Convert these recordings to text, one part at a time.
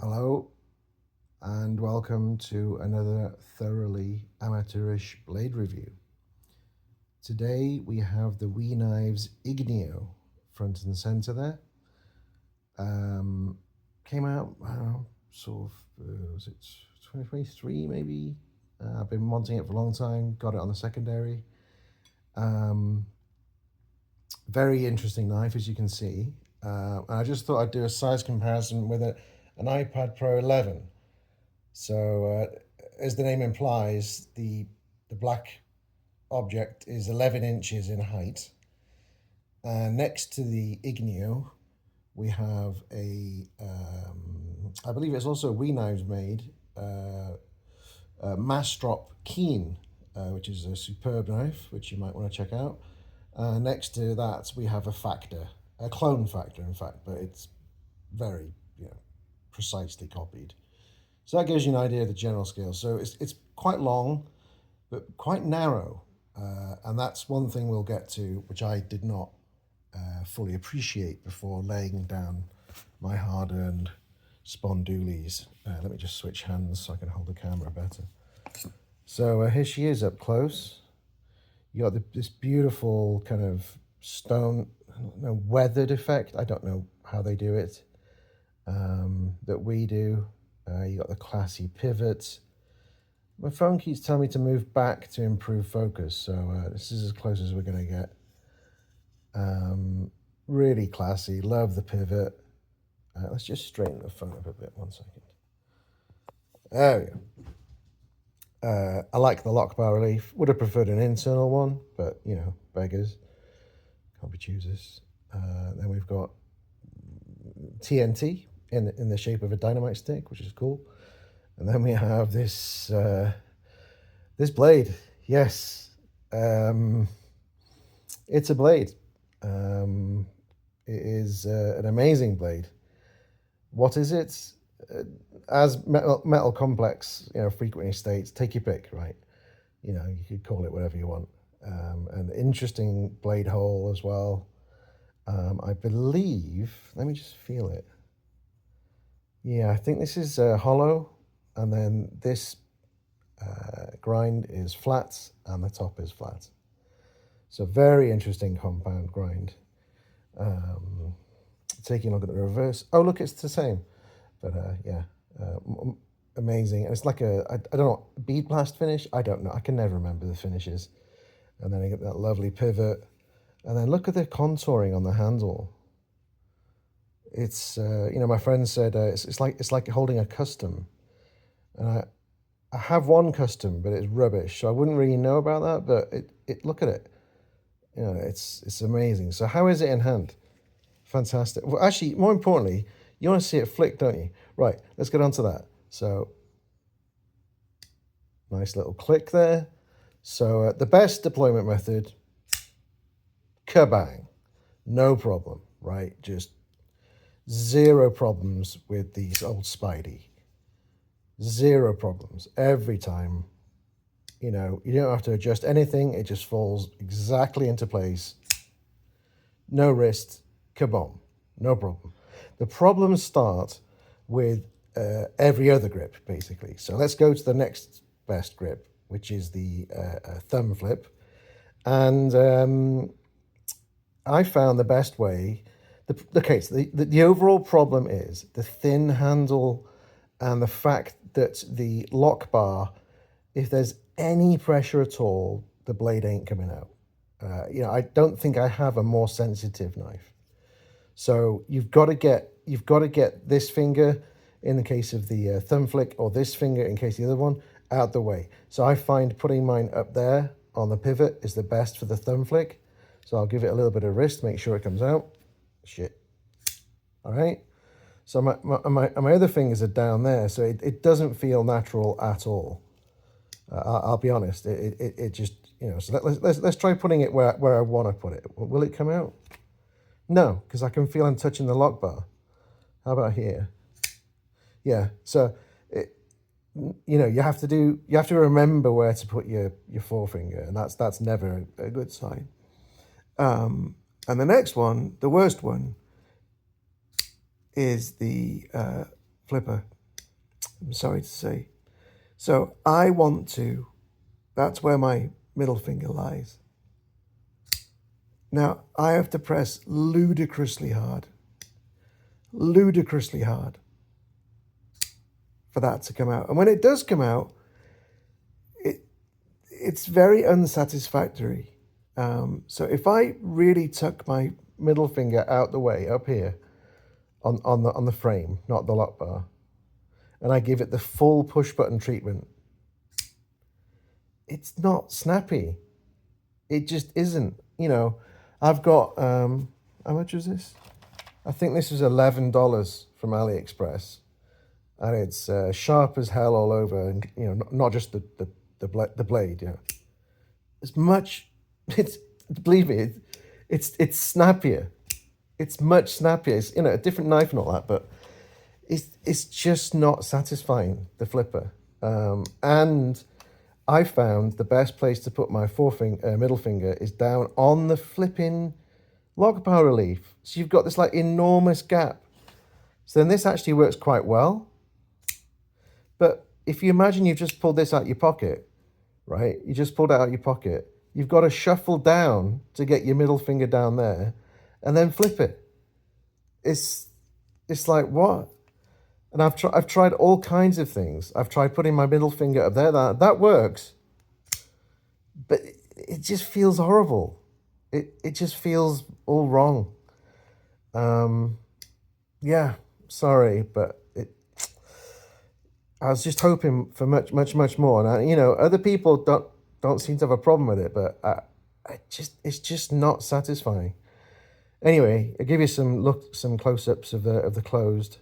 Hello and welcome to another thoroughly amateurish blade review. Today we have the We Knives Ignio front and center there. Came out, I don't know, sort of, was it 2023 maybe? I've been wanting it for a long time, got it on the secondary. Very interesting knife, as you can see. And I just thought I'd do a size comparison with an iPad Pro 11. So, as the name implies, the black object is 11 inches in height. Next to the Ignio, we have I believe it's also We Knives made, Mastrop Keen, which is a superb knife, which you might want to check out. Next to that, we have a clone factor, in fact, but it's very, precisely copied. So that gives you an idea of the general scale. So it's quite long, but quite narrow. And that's one thing we'll get to, which I did not fully appreciate before laying down my hard-earned spondoolies. Let me just switch hands so I can hold the camera better. So here she is up close. You got this beautiful kind of stone, I don't know, weathered effect. I don't know how they do it, that we do. You got the classy pivot. My phone keeps telling me to move back to improve focus, so this is as close as we're going to get. Really classy, love the pivot. Let's just straighten the phone up a bit, 1 second. There we go. I like the lock bar relief. Would have preferred an internal one, but beggars. Can't be choosers. Then we've got TNT in the shape of a dynamite stick, which is cool. And then we have this this blade. Yes, it's a blade. It is an amazing blade. What is it? As metal complex, frequently states, take your pick, right? You could call it whatever you want. An interesting blade hole as well. I believe. Let me just feel it. Yeah, I think this is hollow, and then this grind is flat, and the top is flat. So very interesting compound grind. Taking a look at the reverse. Oh, look, it's the same. But yeah, amazing. And it's like I don't know, bead blast finish? I don't know. I can never remember the finishes. And then I get that lovely pivot. And then look at the contouring on the handle. It's my friend said it's like holding a custom, and I have one custom, but it's rubbish, so I wouldn't really know about that. But it look at it, it's amazing. So how is it in hand? Fantastic. Well, actually, more importantly, you want to see it flick, don't you? Right, let's get on to that. So nice little click there. So the best deployment method, kabang, no problem, right? Just zero problems with these old Spidey. Zero problems. Every time, you don't have to adjust anything. It just falls exactly into place. No wrist, kaboom, no problem. The problems start with every other grip, basically. So let's go to the next best grip, which is the thumb flip. And I found the best way. The overall problem is the thin handle and the fact that the lock bar, if there's any pressure at all, the blade ain't coming out. I don't think I have a more sensitive knife. So you've got to get this finger in the case of the thumb flick, or this finger in case of the other one, out the way. So I find putting mine up there on the pivot is the best for the thumb flick. So I'll give it a little bit of wrist, make sure it comes out. Shit. All right. So my other fingers are down there, so it doesn't feel natural at all. I'll be honest. It just So let's try putting it where I want to put it. Will it come out? No, because I can feel I'm touching the lock bar. How about here? Yeah. So you have to remember where to put your forefinger, and that's never a good sign. And the next one, the worst one, is the flipper, I'm sorry to say. So I want to, that's where my middle finger lies. Now I have to press ludicrously hard for that to come out. And when it does come out, it's very unsatisfactory. So if I really tuck my middle finger out the way up here on the frame, not the lock bar, and I give it the full push button treatment, it's not snappy. It just isn't. You know, I've got how much was this? I think this was $11 from AliExpress, and it's sharp as hell all over, and you know, not just the blade. You know, it's much. It's, believe me, it's snappier. It's much snappier. It's, you know, a different knife and all that, but it's just not satisfying, the flipper. And I found the best place to put my middle finger is down on the flipping lock bar relief. So you've got this like enormous gap. So then this actually works quite well. But if you imagine you've just pulled this out your pocket, right? You just pulled it out your pocket. You've got to shuffle down to get your middle finger down there and then flip it. It's like, what? And I've tried all kinds of things. I've tried putting my middle finger up there. That works. But it just feels horrible. It just feels all wrong. Yeah, sorry, but I was just hoping for much more. And you know, other people don't seem to have a problem with it, but it's just not satisfying. Anyway, I'll give you some close-ups of the closed,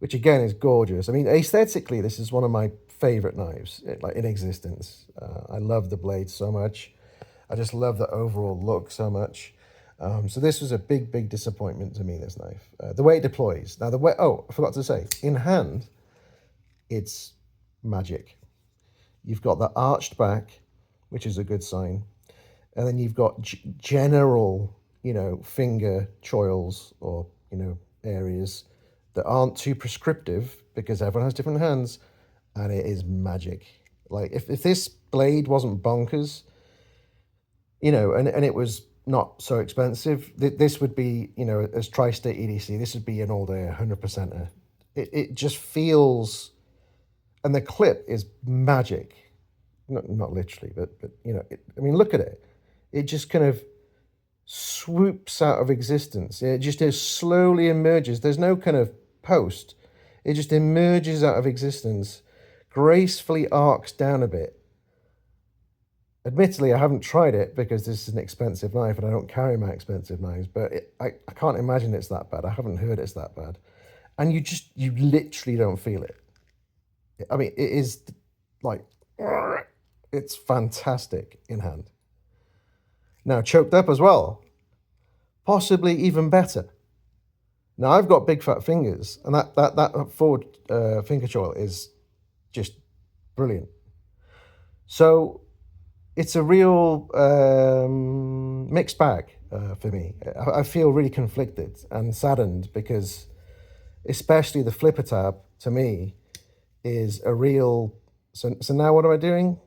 which again is gorgeous. I mean, aesthetically, this is one of my favorite knives like in existence. I love the blade so much. I just love the overall look so much. So this was a big disappointment to me, this knife. The way it deploys. Now I forgot to say, in hand, it's magic. You've got the arched back, which is a good sign. And then you've got general, you know, finger choils or, you know, areas that aren't too prescriptive because everyone has different hands, and it is magic. Like if this blade wasn't bonkers, you know, and it was not so expensive, this would be, you know, as tri-state EDC, this would be an all-day 100%er. It just feels, and the clip is magic. Not literally, but you know, I mean, look at it. It just kind of swoops out of existence. It just slowly emerges. There's no kind of post. It just emerges out of existence, gracefully arcs down a bit. Admittedly, I haven't tried it because this is an expensive knife and I don't carry my expensive knives, but I can't imagine it's that bad. I haven't heard it's that bad. And you literally don't feel it. I mean, it is like, it's fantastic in hand. Now, choked up as well, possibly even better. Now, I've got big fat fingers, and that forward finger choil is just brilliant. So it's a real mixed bag for me. I feel really conflicted and saddened because especially the flipper tab, to me, is a real... So now what am I doing?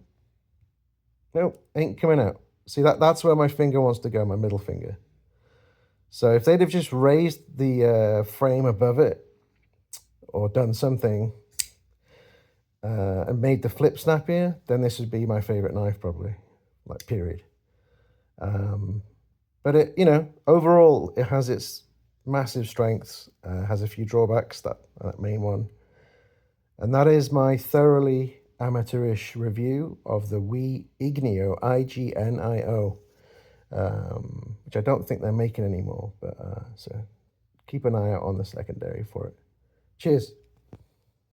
Nope, ain't coming out. See, that's where my finger wants to go, my middle finger. So if they'd have just raised the frame above it or done something and made the flip snappier, then this would be my favorite knife probably, like period. But it, you know, overall it has its massive strengths, has a few drawbacks, that main one. And that is my thoroughly amateurish review of the We Ignio, Ignio, which I don't think they're making anymore, but so keep an eye out on the secondary for it. Cheers.